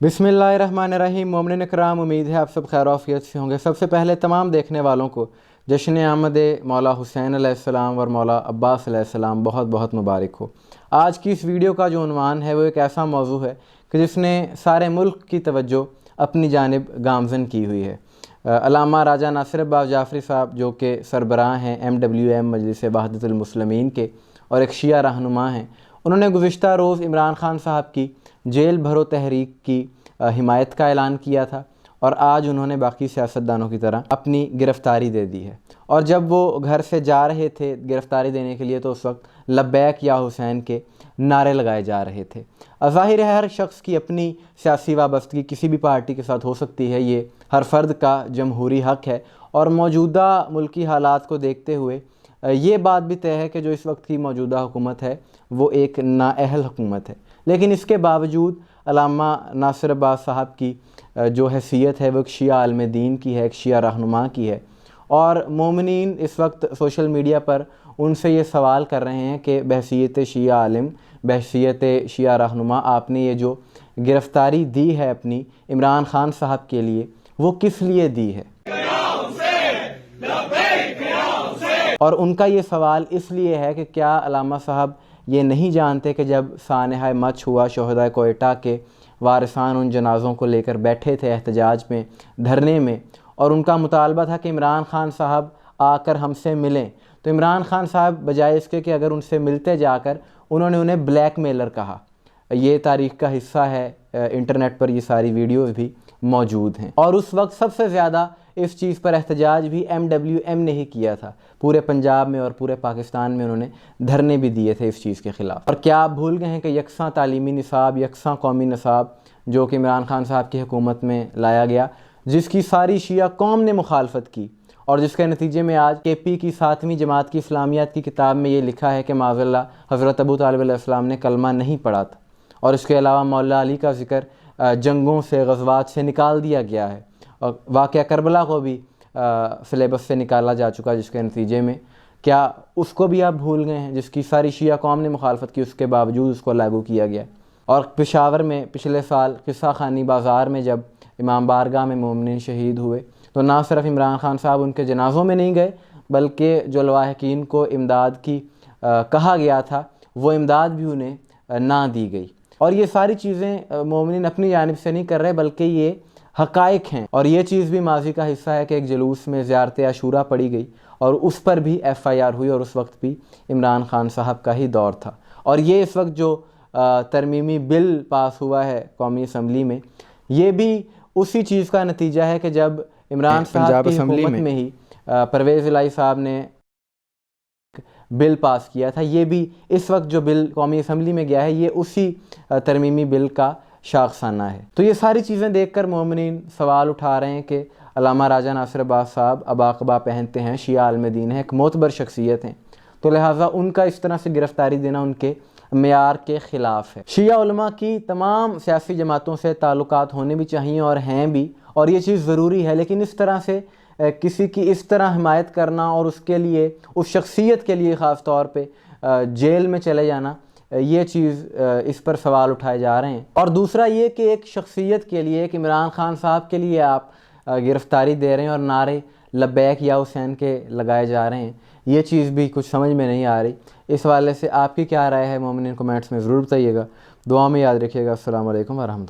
बिस्मिल्लाहिर्रहमानिर्रहीम। मोमिन इकराम, उम्मीद है आप सब खैर आफियत से होंगे। सबसे पहले तमाम देखने वालों को जश्न आमद मौला हुसैन अलैहिस्सलाम और मौला अब्बास अलैहिस्सलाम बहुत बहुत मुबारक हो। आज की इस वीडियो का जो उन्वान है वो एक ऐसा मौजू है कि जिसने सारे मुल्क की तवज्जो अपनी जानिब गामज़न की हुई है। अल्लामा राजा नासिर अब्बास जाफ़री साहब जो कि सरबराह हैं MWM मजलिस वहदतुल मुस्लिमीन के और एक शिया रहनुमा हैं, उन्होंने गुज़िश्ता रोज़ इमरान खान साहब की जेल भरो तहरीक की हिमायत का ऐलान किया था और आज उन्होंने बाकी सियासतदानों की तरह अपनी गिरफ़्तारी दे दी है। और जब वो घर से जा रहे थे गिरफ़्तारी देने के लिए तो उस वक्त लब्बैक या हुसैन के नारे लगाए जा रहे थे। ज़ाहिर है हर शख्स की अपनी सियासी वाबस्तगी किसी भी पार्टी के साथ हो सकती है, ये हर फ़र्द का जमहूरी हक़ है। और मौजूदा मुल्की हालात को देखते हुए ये बात भी तय है कि जो इस वक्त की मौजूदा हुकूमत है वो एक नाअहल हुकूमत है। लेकिन इसके बावजूद अल्लामा नासिर अब्बास साहब की जो हैसियत है वो एक शिया आलिम दीन की है, एक शिया रहनुमा की है। और मोमिनीन इस वक्त सोशल मीडिया पर उनसे ये सवाल कर रहे हैं कि बहसीयत शिया आलिम, बहसीयत शिया रहनुमा, आपने ये जो गिरफ़्तारी दी है अपनी इमरान खान साहब के लिए, वो किस लिए दी है? और उनका ये सवाल इसलिए है कि क्या अल्लामा साहब ये नहीं जानते कि जब सानहा मच हुआ, शोहदा कोयटा के वारिसान उन जनाज़ों को लेकर बैठे थे एहतजाज में, धरने में, और उनका मुतालबा था कि इमरान खान साहब आकर हमसे मिलें, तो इमरान खान साहब बजाय इसके कि अगर उनसे मिलते जाकर उन्होंने उन्हें ब्लैक मेलर कहा। ये तारीख़ का हिस्सा है, इंटरनेट पर ये सारी वीडियोज़ भी मौजूद हैं। और उस वक्त सबसे ज़्यादा इस चीज़ पर एहतजाज भी MWM ने ही किया था। पूरे पंजाब में और पूरे पाकिस्तान में उन्होंने धरने भी दिए थे इस चीज़ के ख़िलाफ़। और क्या आप भूल गए हैं कि यकसा तालीमी निसाब, यकसा कौमी निसाब जो कि इमरान खान साहब की हुकूमत में लाया गया, जिसकी सारी शिया कौम ने मुखालफत की और जिसके नतीजे में आज KP की 7वीं जमात की इस्लामियात की किताब में ये लिखा है कि माज़अल्लाह हज़रत अबू तालिब अलैहिस्सलाम ने कलमा नहीं पढ़ा था। और इसके अलावा मौला अली का ज़िक्र जंगों से, ग़ज़वात से निकाल दिया गया है और वाक़या करबला को भी सिलेबस से निकाला जा चुका, जिसके नतीजे में क्या उसको भी आप भूल गए हैं, जिसकी सारी शिया कौम ने मुखालफत की, उसके बावजूद उसको लागू किया गया। और पेशावर में पिछले साल किस्सा खानी बाज़ार में जब इमाम बारगाह में मोमिनीन शहीद हुए तो ना सिर्फ इमरान खान साहब उनके जनाज़ों में नहीं गए, बल्कि जो लवाहिकीन को इमदाद की कहा गया था वो इमदाद भी उन्हें ना दी गई। और ये सारी चीज़ें मोमिनीन अपनी जानिब से नहीं कर रहे, बल्कि ये हक़ाइक़ हैं। और ये चीज़ भी माजी का हिस्सा है कि एक जुलूस में ज़ियारत आशूरा पड़ी गई और उस पर भी FIR हुई और उस वक्त भी इमरान खान साहब का ही दौर था। और ये इस वक्त जो तरमीमी बिल पास हुआ है कौमी असम्बली में, ये भी उसी चीज़ का नतीजा है कि जब इमरान साहब की हुकूमत में ही परवेज़ इलाही साहब ने बिल पास किया था, ये भी इस वक्त जो बिल कौमी असम्बली में गया है ये उसी तरमीमी बिल का शाखसाना है। तो ये सारी चीज़ें देखकर मोमिनीन सवाल उठा रहे हैं कि अल्लामा राजा नासिर अब्बास साहब अबाक़बा पहनते हैं, शिया आलिम दीन है, एक मोतबर शख्सियत हैं, तो लिहाजा उनका इस तरह से गिरफ़्तारी देना उनके मेयार के ख़िलाफ़ है। शिया उलमा की तमाम सियासी जमातों से ताल्लुकात होने भी चाहिए और हैं भी, और ये चीज़ ज़रूरी है, लेकिन इस तरह से किसी की इस तरह हिमायत करना और उसके लिए, उस शख्सियत के लिए ख़ास तौर पे जेल में चले जाना, ये चीज़ इस पर सवाल उठाए जा रहे हैं। और दूसरा ये कि एक शख्सियत के लिए, एक इमरान खान साहब के लिए आप गिरफ़्तारी दे रहे हैं और नारे लब्बैक या हुसैन के लगाए जा रहे हैं, ये चीज़ भी कुछ समझ में नहीं आ रही। इस वाले से आपकी क्या राय है मोमिनीन? कमेंट्स में ज़रूर बताइएगा। दुआ में याद रखिएगा। अस्सलाम वालेकुम व रहमतुल्लाह।